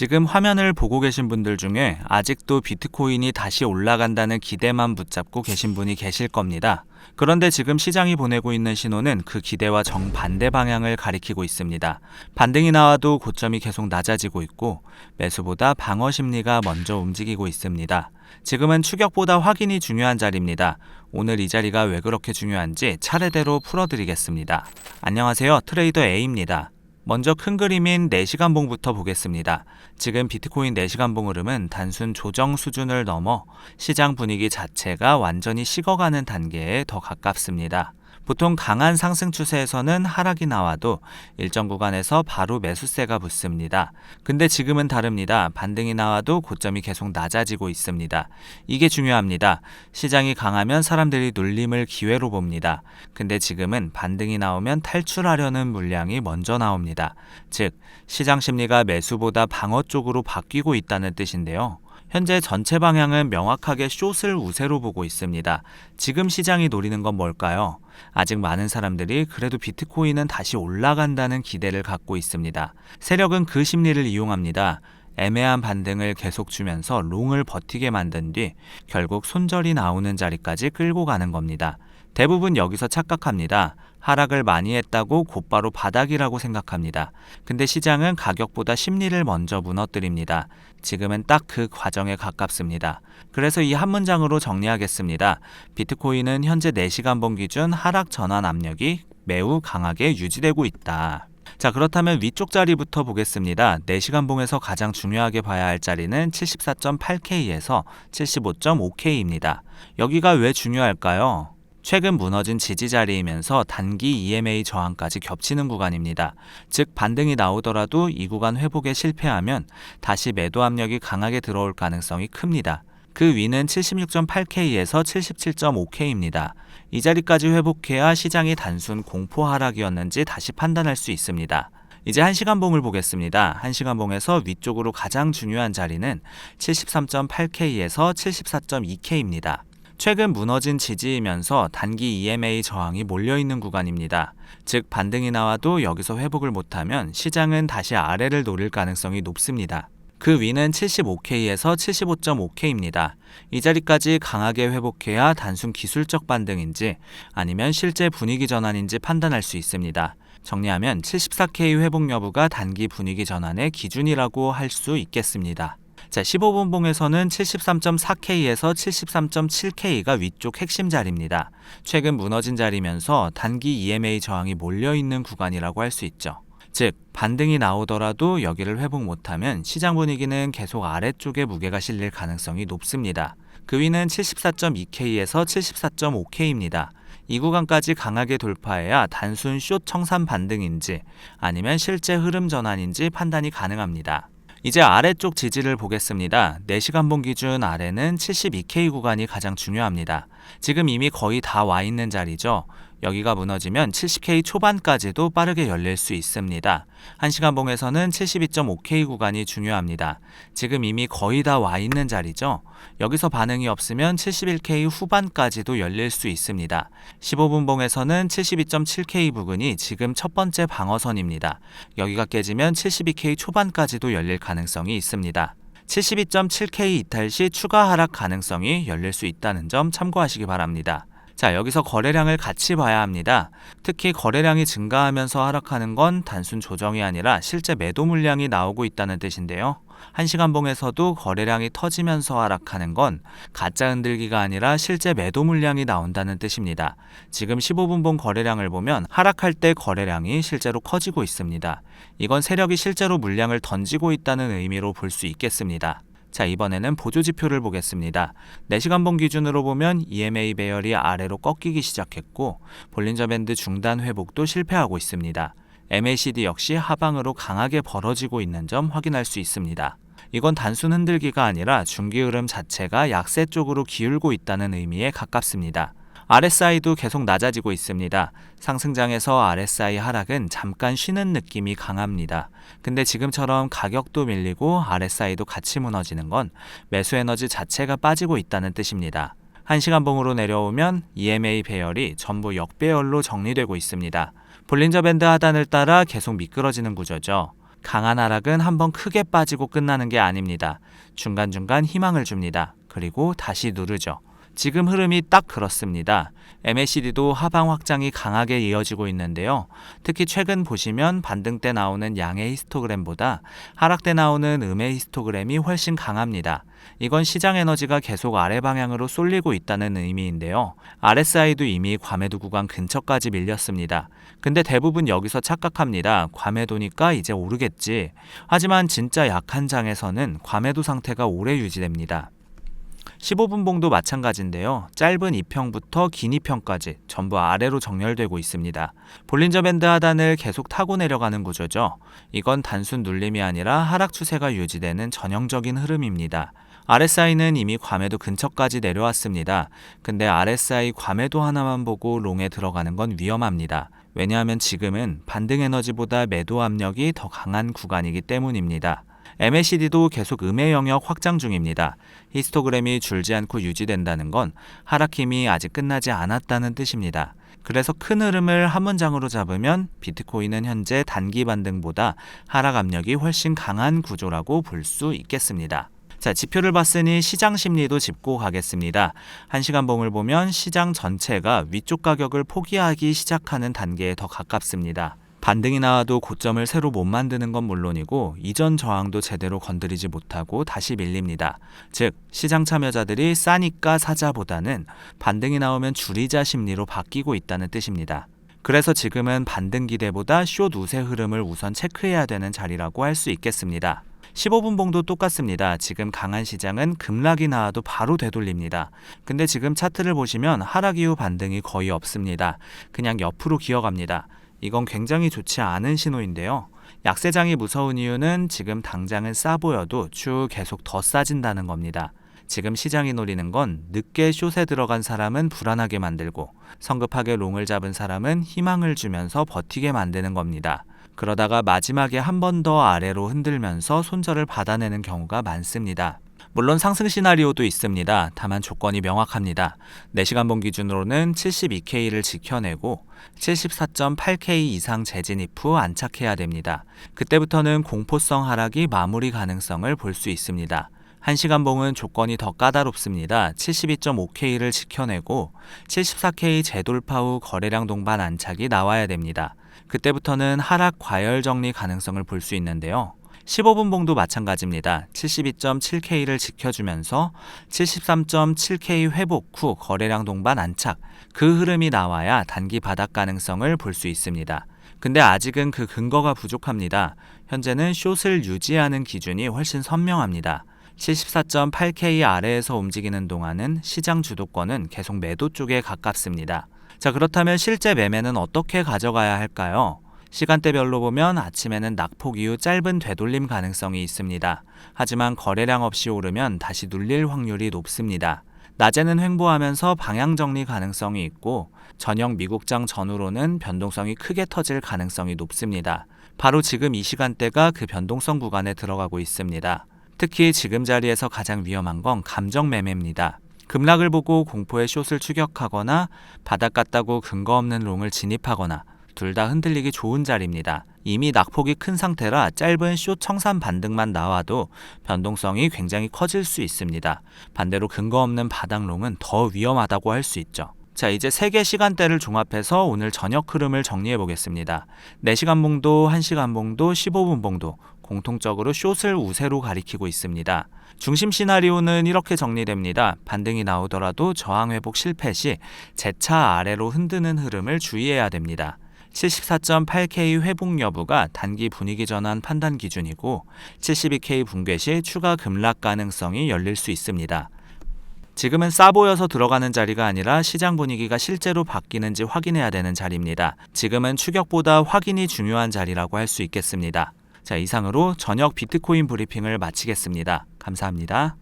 지금 화면을 보고 계신 분들 중에 아직도 비트코인이 다시 올라간다는 기대만 붙잡고 계신 분이 계실 겁니다. 그런데 지금 시장이 보내고 있는 신호는 그 기대와 정반대 방향을 가리키고 있습니다. 반등이 나와도 고점이 계속 낮아지고 있고 매수보다 방어 심리가 먼저 움직이고 있습니다. 지금은 추격보다 확인이 중요한 자리입니다. 오늘 이 자리가 왜 그렇게 중요한지 차례대로 풀어드리겠습니다. 안녕하세요. 트레이더 A입니다. 먼저 큰 그림인 4시간 봉부터 보겠습니다. 지금 비트코인 4시간 봉 흐름은 단순 조정 수준을 넘어 시장 분위기 자체가 완전히 식어가는 단계에 더 가깝습니다. 보통 강한 상승 추세에서는 하락이 나와도 일정 구간에서 바로 매수세가 붙습니다. 근데 지금은 다릅니다. 반등이 나와도 고점이 계속 낮아지고 있습니다. 이게 중요합니다. 시장이 강하면 사람들이 눌림을 기회로 봅니다. 근데 지금은 반등이 나오면 탈출하려는 물량이 먼저 나옵니다. 즉, 시장 심리가 매수보다 방어 쪽으로 바뀌고 있다는 뜻인데요. 현재 전체 방향은 명확하게 숏을 우세로 보고 있습니다. 지금 시장이 노리는 건 뭘까요? 아직 많은 사람들이 그래도 비트코인은 다시 올라간다는 기대를 갖고 있습니다. 세력은 그 심리를 이용합니다. 애매한 반등을 계속 주면서 롱을 버티게 만든 뒤 결국 손절이 나오는 자리까지 끌고 가는 겁니다. 대부분 여기서 착각합니다. 하락을 많이 했다고 곧바로 바닥이라고 생각합니다. 근데 시장은 가격보다 심리를 먼저 무너뜨립니다. 지금은 딱 그 과정에 가깝습니다. 그래서 이 한 문장으로 정리하겠습니다. 비트코인은 현재 4시간 봉 기준 하락 전환 압력이 매우 강하게 유지되고 있다. 자, 그렇다면 위쪽 자리부터 보겠습니다. 4시간 봉에서 가장 중요하게 봐야 할 자리는 74.8K에서 75.5K입니다. 여기가 왜 중요할까요? 최근 무너진 지지 자리이면서 단기 EMA 저항까지 겹치는 구간입니다. 즉 반등이 나오더라도 이 구간 회복에 실패하면 다시 매도 압력이 강하게 들어올 가능성이 큽니다. 그 위는 76.8K에서 77.5K입니다. 이 자리까지 회복해야 시장이 단순 공포 하락이었는지 다시 판단할 수 있습니다. 이제 1시간 봉을 보겠습니다. 1시간 봉에서 위쪽으로 가장 중요한 자리는 73.8K에서 74.2K입니다. 최근 무너진 지지이면서 단기 EMA 저항이 몰려있는 구간입니다. 즉 반등이 나와도 여기서 회복을 못하면 시장은 다시 아래를 노릴 가능성이 높습니다. 그 위는 75K에서 75.5K입니다. 이 자리까지 강하게 회복해야 단순 기술적 반등인지 아니면 실제 분위기 전환인지 판단할 수 있습니다. 정리하면 74K 회복 여부가 단기 분위기 전환의 기준이라고 할 수 있겠습니다. 자, 15분 봉에서는 73.4K에서 73.7K가 위쪽 핵심 자리입니다. 최근 무너진 자리면서 단기 EMA 저항이 몰려있는 구간이라고 할 수 있죠. 즉, 반등이 나오더라도 여기를 회복 못하면 시장 분위기는 계속 아래쪽에 무게가 실릴 가능성이 높습니다. 그 위는 74.2K에서 74.5K입니다. 이 구간까지 강하게 돌파해야 단순 숏 청산 반등인지 아니면 실제 흐름 전환인지 판단이 가능합니다. 이제 아래쪽 지지를 보겠습니다. 4시간 봉 기준 아래는 72K 구간이 가장 중요합니다. 지금 이미 거의 다 와 있는 자리죠. 여기가 무너지면 70K 초반까지도 빠르게 열릴 수 있습니다. 1시간 봉에서는 72.5K 구간이 중요합니다. 지금 이미 거의 다 와 있는 자리죠. 여기서 반응이 없으면 71K 후반까지도 열릴 수 있습니다. 15분 봉에서는 72.7K 부근이 지금 첫 번째 방어선입니다. 여기가 깨지면 72K 초반까지도 열릴 가능성이 있습니다. 72.7K 이탈 시 추가 하락 가능성이 열릴 수 있다는 점 참고하시기 바랍니다. 자, 여기서 거래량을 같이 봐야 합니다. 특히 거래량이 증가하면서 하락하는 건 단순 조정이 아니라 실제 매도 물량이 나오고 있다는 뜻인데요. 1시간 봉에서도 거래량이 터지면서 하락하는 건 가짜 흔들기가 아니라 실제 매도 물량이 나온다는 뜻입니다. 지금 15분 봉 거래량을 보면 하락할 때 거래량이 실제로 커지고 있습니다. 이건 세력이 실제로 물량을 던지고 있다는 의미로 볼 수 있겠습니다. 자, 이번에는 보조지표를 보겠습니다. 4시간 봉 기준으로 보면 EMA 배열이 아래로 꺾이기 시작했고 볼린저 밴드 중단 회복도 실패하고 있습니다. MACD 역시 하방으로 강하게 벌어지고 있는 점 확인할 수 있습니다. 이건 단순 흔들기가 아니라 중기 흐름 자체가 약세 쪽으로 기울고 있다는 의미에 가깝습니다. RSI도 계속 낮아지고 있습니다. 상승장에서 RSI 하락은 잠깐 쉬는 느낌이 강합니다. 근데 지금처럼 가격도 밀리고 RSI도 같이 무너지는 건 매수 에너지 자체가 빠지고 있다는 뜻입니다. 1시간 봉으로 내려오면 EMA 배열이 전부 역배열로 정리되고 있습니다. 볼린저 밴드 하단을 따라 계속 미끄러지는 구조죠. 강한 하락은 한번 크게 빠지고 끝나는 게 아닙니다. 중간중간 희망을 줍니다. 그리고 다시 누르죠. 지금 흐름이 딱 그렇습니다. MACD도 하방 확장이 강하게 이어지고 있는데요. 특히 최근 보시면 반등 때 나오는 양의 히스토그램보다 하락 때 나오는 음의 히스토그램이 훨씬 강합니다. 이건 시장 에너지가 계속 아래 방향으로 쏠리고 있다는 의미인데요. RSI도 이미 과매도 구간 근처까지 밀렸습니다. 근데 대부분 여기서 착각합니다. 과매도니까 이제 오르겠지. 하지만 진짜 약한 장에서는 과매도 상태가 오래 유지됩니다. 15분 봉도 마찬가지인데요. 짧은 2평부터 긴 2평까지 전부 아래로 정렬되고 있습니다. 볼린저 밴드 하단을 계속 타고 내려가는 구조죠. 이건 단순 눌림이 아니라 하락 추세가 유지되는 전형적인 흐름입니다. RSI는 이미 과매도 근처까지 내려왔습니다. 근데 RSI 과매도 하나만 보고 롱에 들어가는 건 위험합니다. 왜냐하면 지금은 반등 에너지보다 매도 압력이 더 강한 구간이기 때문입니다. MACD도 계속 음의 영역 확장 중입니다. 히스토그램이 줄지 않고 유지된다는 건 하락 힘이 아직 끝나지 않았다는 뜻입니다. 그래서 큰 흐름을 한 문장으로 잡으면 비트코인은 현재 단기 반등보다 하락 압력이 훨씬 강한 구조라고 볼 수 있겠습니다. 자, 지표를 봤으니 시장 심리도 짚고 가겠습니다. 1시간 봉을 보면 시장 전체가 위쪽 가격을 포기하기 시작하는 단계에 더 가깝습니다. 반등이 나와도 고점을 새로 못 만드는 건 물론이고 이전 저항도 제대로 건드리지 못하고 다시 밀립니다. 즉 시장 참여자들이 싸니까 사자보다는 반등이 나오면 줄이자 심리로 바뀌고 있다는 뜻입니다. 그래서 지금은 반등 기대보다 숏 우세 흐름을 우선 체크해야 되는 자리라고 할 수 있겠습니다. 15분 봉도 똑같습니다. 지금 강한 시장은 급락이 나와도 바로 되돌립니다. 근데 지금 차트를 보시면 하락 이후 반등이 거의 없습니다. 그냥 옆으로 기어갑니다. 이건 굉장히 좋지 않은 신호인데요. 약세장이 무서운 이유는 지금 당장은 싸 보여도 추후 계속 더 싸진다는 겁니다. 지금 시장이 노리는 건 늦게 숏에 들어간 사람은 불안하게 만들고 성급하게 롱을 잡은 사람은 희망을 주면서 버티게 만드는 겁니다. 그러다가 마지막에 한 번 더 아래로 흔들면서 손절을 받아내는 경우가 많습니다. 물론 상승 시나리오도 있습니다. 다만 조건이 명확합니다. 4시간 봉 기준으로는 72K를 지켜내고 74.8K 이상 재진입 후 안착해야 됩니다. 그때부터는 공포성 하락이 마무리 가능성을 볼 수 있습니다. 1시간 봉은 조건이 더 까다롭습니다. 72.5K를 지켜내고 74K 재돌파 후 거래량 동반 안착이 나와야 됩니다. 그때부터는 하락 과열 정리 가능성을 볼 수 있는데요. 15분 봉도 마찬가지입니다. 72.7K를 지켜주면서 73.7K 회복 후 거래량 동반 안착, 그 흐름이 나와야 단기 바닥 가능성을 볼 수 있습니다. 근데 아직은 그 근거가 부족합니다. 현재는 숏을 유지하는 기준이 훨씬 선명합니다. 74.8K 아래에서 움직이는 동안은 시장 주도권은 계속 매도 쪽에 가깝습니다. 자, 그렇다면 실제 매매는 어떻게 가져가야 할까요? 시간대별로 보면 아침에는 낙폭 이후 짧은 되돌림 가능성이 있습니다. 하지만 거래량 없이 오르면 다시 눌릴 확률이 높습니다. 낮에는 횡보하면서 방향 정리 가능성이 있고 저녁 미국장 전후로는 변동성이 크게 터질 가능성이 높습니다. 바로 지금 이 시간대가 그 변동성 구간에 들어가고 있습니다. 특히 지금 자리에서 가장 위험한 건 감정 매매입니다. 급락을 보고 공포의 숏을 추격하거나 바닥 같다고 근거 없는 롱을 진입하거나 둘 다 흔들리기 좋은 자리입니다. 이미 낙폭이 큰 상태라 짧은 숏 청산 반등만 나와도 변동성이 굉장히 커질 수 있습니다. 반대로 근거 없는 바닥롱은 더 위험하다고 할 수 있죠. 자, 이제 3개 시간대를 종합해서 오늘 저녁 흐름을 정리해 보겠습니다. 4시간 봉도, 1시간 봉도, 15분 봉도 공통적으로 숏을 우세로 가리키고 있습니다. 중심 시나리오는 이렇게 정리됩니다. 반등이 나오더라도 저항 회복 실패 시 재차 아래로 흔드는 흐름을 주의해야 됩니다. 74.8K 회복 여부가 단기 분위기 전환 판단 기준이고 72K 붕괴 시 추가 급락 가능성이 열릴 수 있습니다. 지금은 싸 보여서 들어가는 자리가 아니라 시장 분위기가 실제로 바뀌는지 확인해야 되는 자리입니다. 지금은 추격보다 확인이 중요한 자리라고 할 수 있겠습니다. 자, 이상으로 저녁 비트코인 브리핑을 마치겠습니다. 감사합니다.